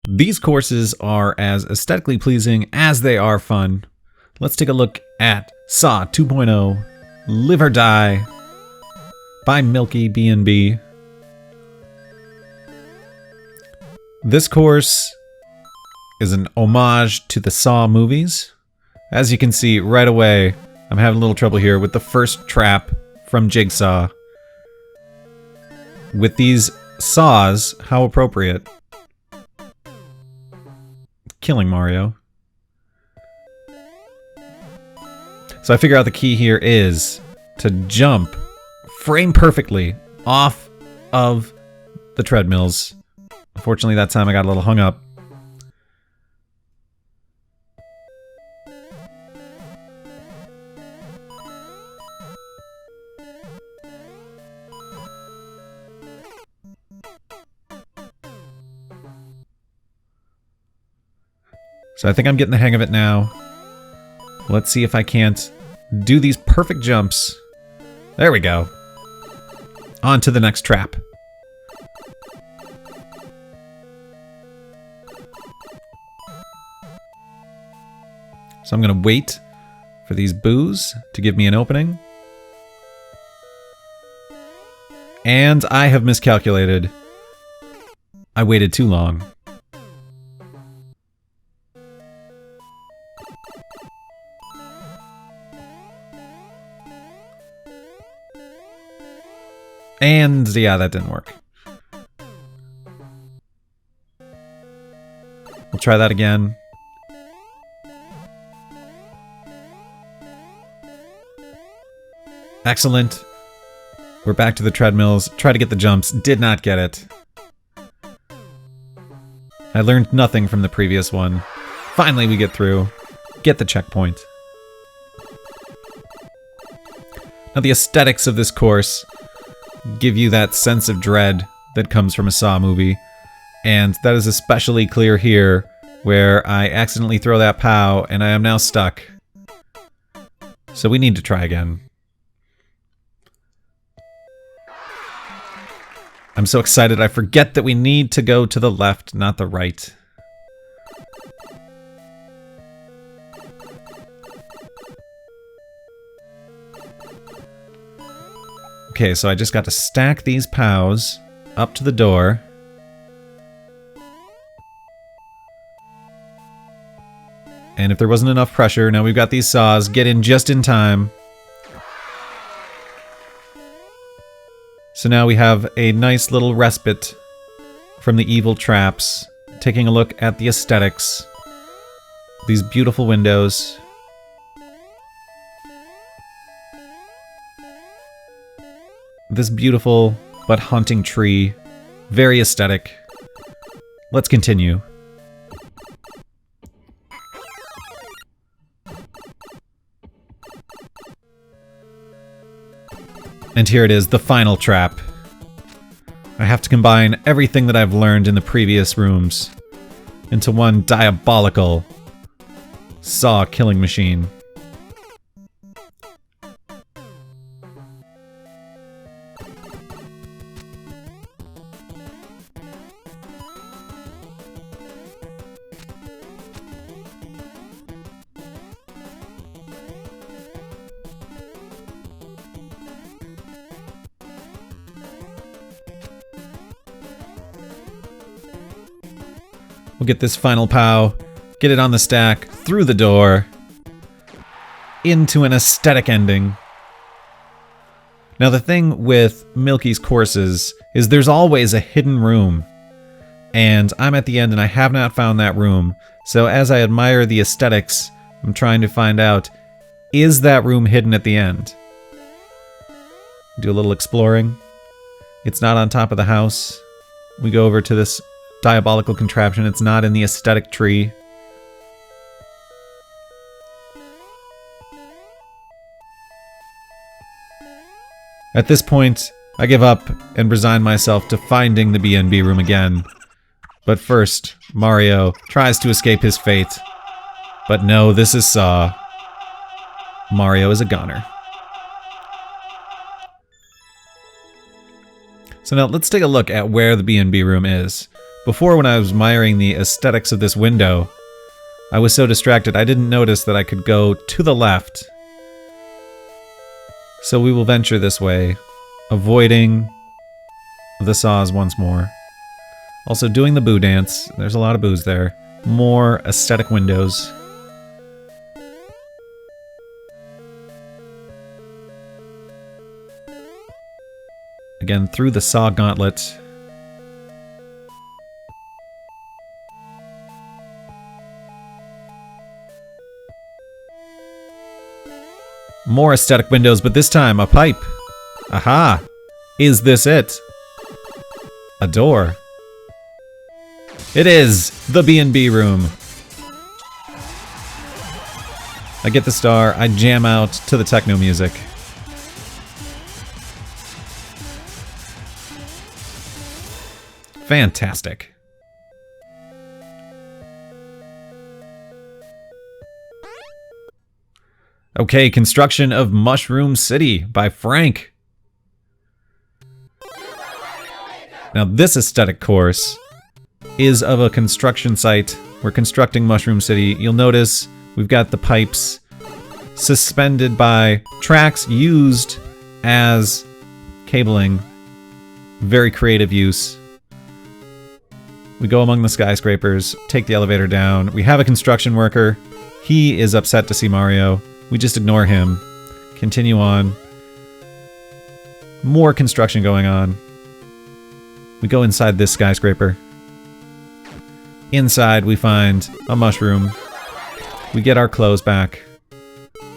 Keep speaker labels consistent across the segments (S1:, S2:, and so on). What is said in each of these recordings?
S1: These courses are as aesthetically pleasing as they are fun. Let's take a look at Saw 2.0 Live or Die by Milky B&B. This course is an homage to the Saw movies. As you can see right away, I'm having a little trouble here with the first trap from Jigsaw. With these saws, how appropriate. Killing Mario. So I figure out the key here is to jump frame perfectly off of the treadmills. Unfortunately, that time I got a little hung up. So I think I'm getting the hang of it now. Let's see if I can't do these perfect jumps. There we go. On to the next trap. So I'm going to wait for these boos to give me an opening. And I have miscalculated. I waited too long. And yeah, that didn't work. We'll try that again. Excellent. We're back to the treadmills. Try to get the jumps. Did not get it. I learned nothing from the previous one. Finally, we get through. Get the checkpoint. Now, the aesthetics of this course give you that sense of dread that comes from a Saw movie, and that is especially clear here, where I accidentally throw that POW and I am now stuck. So we need to try again. I'm so excited I forget that we need to go to the left, not the right. Okay, so I just got to stack these POWs up to the door. And if there wasn't enough pressure, now we've got these saws. Get in just in time. So now we have a nice little respite from the evil traps. Taking a look at the aesthetics. These beautiful windows. This beautiful but haunting tree. Very aesthetic. Let's continue. And here it is, the final trap. I have to combine everything that I've learned in the previous rooms into one diabolical Saw killing machine. We'll get this final POW, get it on the stack, through the door, into an aesthetic ending. Now the thing with Milky's courses is there's always a hidden room, and I'm at the end and I have not found that room, so as I admire the aesthetics, I'm trying to find out, is that room hidden at the end? Do a little exploring. It's not on top of the house. We go over to this diabolical contraption. It's not in the aesthetic tree. At this point, I give up and resign myself to finding the B&B room again. But first, Mario tries to escape his fate. But no, this is Saw. Mario is a goner. So now let's take a look at where the B&B room is. Before, when I was admiring the aesthetics of this window, I was so distracted I didn't notice that I could go to the left. So we will venture this way, avoiding the saws once more. Also doing the boo dance. There's a lot of boos there. More aesthetic windows. Again, through the saw gauntlet. More aesthetic windows, but this time a pipe. Aha! Is this it? A door. It is the B&B room. I get the star, I jam out to the techno music. Fantastic. Okay, construction of Mushroom City by Frank. Now this aesthetic course is of a construction site. We're constructing Mushroom City. You'll notice we've got the pipes suspended by tracks used as cabling. Very creative use. We go among the skyscrapers, take the elevator down. We have a construction worker. He is upset to see Mario. We just ignore him. Continue on. More construction going on. We go inside this skyscraper. Inside we find a mushroom. We get our clothes back.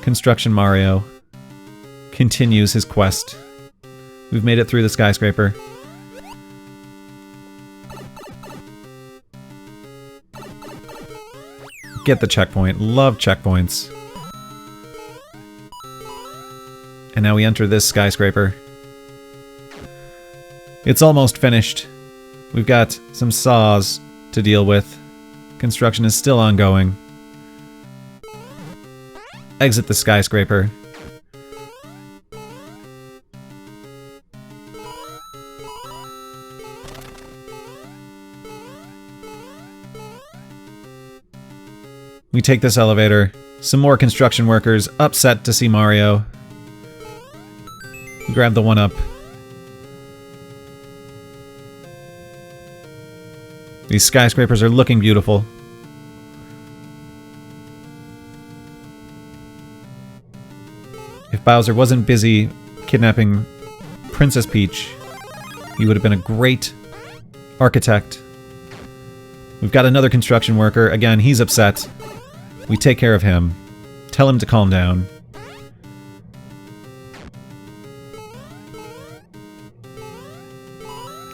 S1: Construction Mario continues his quest. We've made it through the skyscraper. Get the checkpoint. Love checkpoints. And now we enter this skyscraper. It's almost finished. We've got some saws to deal with. Construction is still ongoing. Exit the skyscraper. We take this elevator. Some more construction workers upset to see Mario. We grab the one-up. These skyscrapers are looking beautiful. If Bowser wasn't busy kidnapping Princess Peach, he would have been a great architect. We've got another construction worker. Again, he's upset. We take care of him. Tell him to calm down.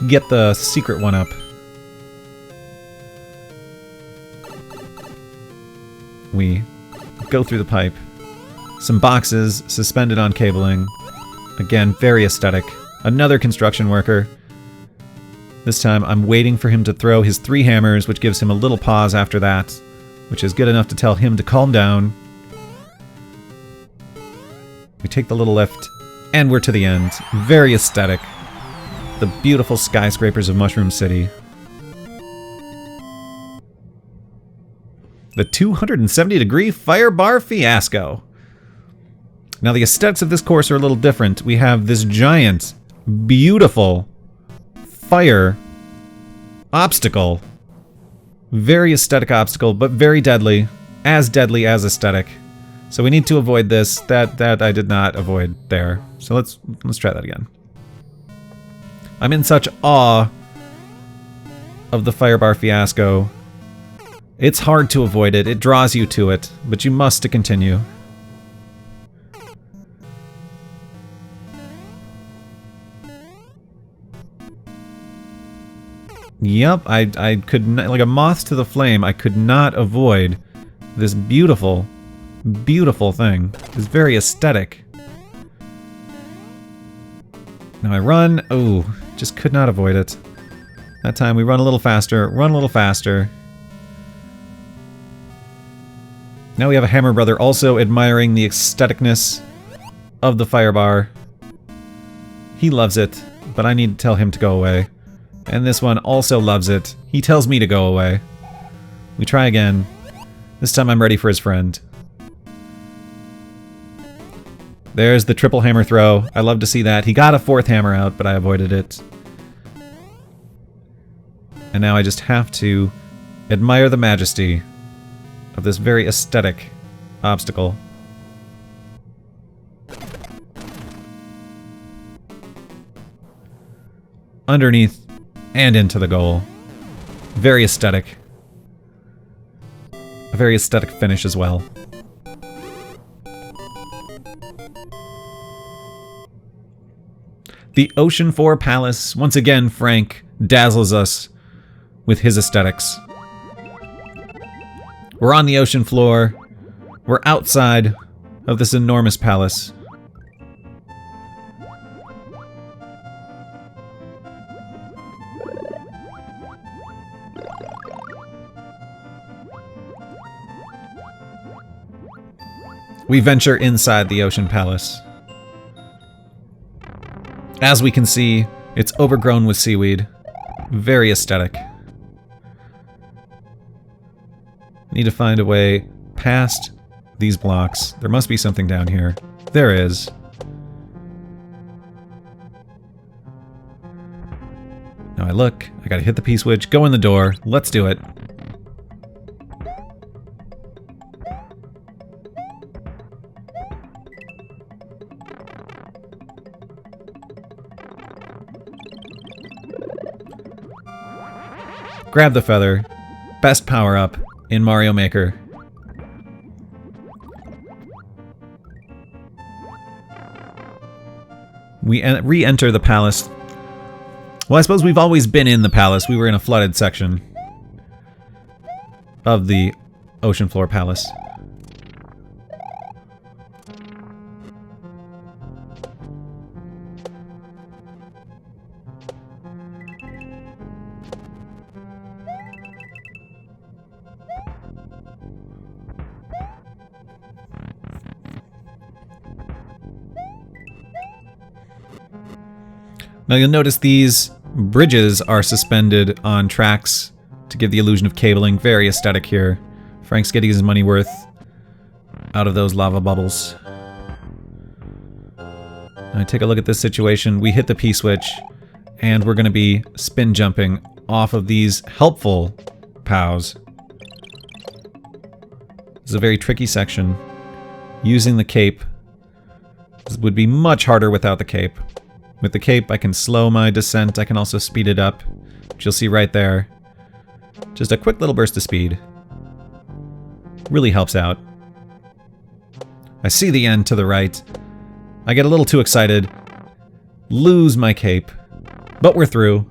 S1: Get the secret one-up. We go through the pipe. Some boxes suspended on cabling. Again, very aesthetic. Another construction worker. This time I'm waiting for him to throw his 3 hammers, which gives him a little pause after that, which is good enough to tell him to calm down. We take the little lift, and we're to the end. Very aesthetic. The beautiful skyscrapers of Mushroom City. The 270-degree Fire Bar Fiasco. Now the aesthetics of this course are a little different. We have this giant, beautiful fire obstacle. Very aesthetic obstacle, but very deadly. As deadly as aesthetic. So we need to avoid this. That I did not avoid there. So let's try that again. I'm in such awe of the Fire Bar Fiasco. It's hard to avoid it. It draws you to it, but you must to continue. Yep, I could not, like a moth to the flame, I could not avoid this beautiful, beautiful thing. It's very aesthetic. Now I run. Oh, just could not avoid it. That time we run a little faster, run a little faster. Now we have a Hammer Brother also admiring the aestheticness of the fire bar. He loves it, but I need to tell him to go away. And this one also loves it. He tells me to go away. We try again. This time I'm ready for his friend. There's the triple hammer throw. I love to see that. He got a fourth hammer out, but I avoided it. And now I just have to admire the majesty of this very aesthetic obstacle. Underneath and into the goal. Very aesthetic. A very aesthetic finish as well. The Ocean 4 Palace. Once again, Frank dazzles us with his aesthetics. We're on the ocean floor. We're outside of this enormous palace. We venture inside the Ocean Palace. As we can see, it's overgrown with seaweed. Very aesthetic. Need to find a way past these blocks. There must be something down here. There is. Now I look, I gotta hit the P-switch, go in the door, let's do it. Grab the feather. Best power-up in Mario Maker. We re-enter the palace. Well, I suppose we've always been in the palace. We were in a flooded section of the Ocean Floor Palace. Now you'll notice these bridges are suspended on tracks to give the illusion of cabling. Very aesthetic here. Frank's getting his money worth out of those lava bubbles. Now take a look at this situation. We hit the P-switch, and we're going to be spin jumping off of these helpful POWs. This is a very tricky section. Using the cape would be much harder without the cape. With the cape, I can slow my descent. I can also speed it up, which you'll see right there. Just a quick little burst of speed. Really helps out. I see the end to the right. I get a little too excited. Lose my cape. But we're through.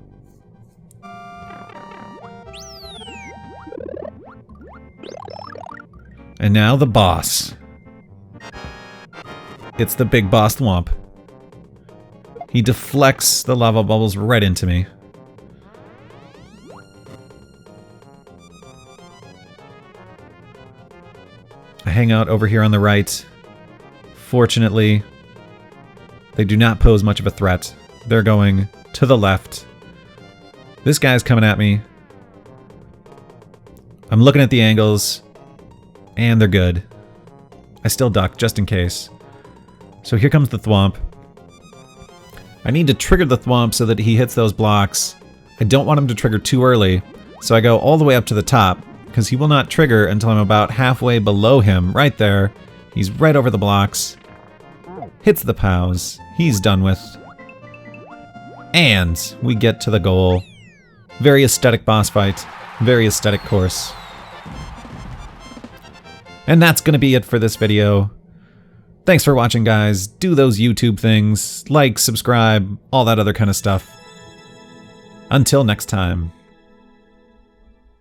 S1: And now the boss. It's the big boss Thwomp. He deflects the lava bubbles right into me. I hang out over here on the right. Fortunately, they do not pose much of a threat. They're going to the left. This guy's coming at me. I'm looking at the angles, and they're good. I still duck, just in case. So here comes the Thwomp. I need to trigger the Thwomp so that he hits those blocks. I don't want him to trigger too early, so I go all the way up to the top, because he will not trigger until I'm about halfway below him, right there. He's right over the blocks. Hits the POWs. He's done with. And we get to the goal. Very aesthetic boss fight. Very aesthetic course. And that's going to be it for this video. Thanks for watching, guys. Do those YouTube things. Like, subscribe, all that other kind of stuff. Until next time.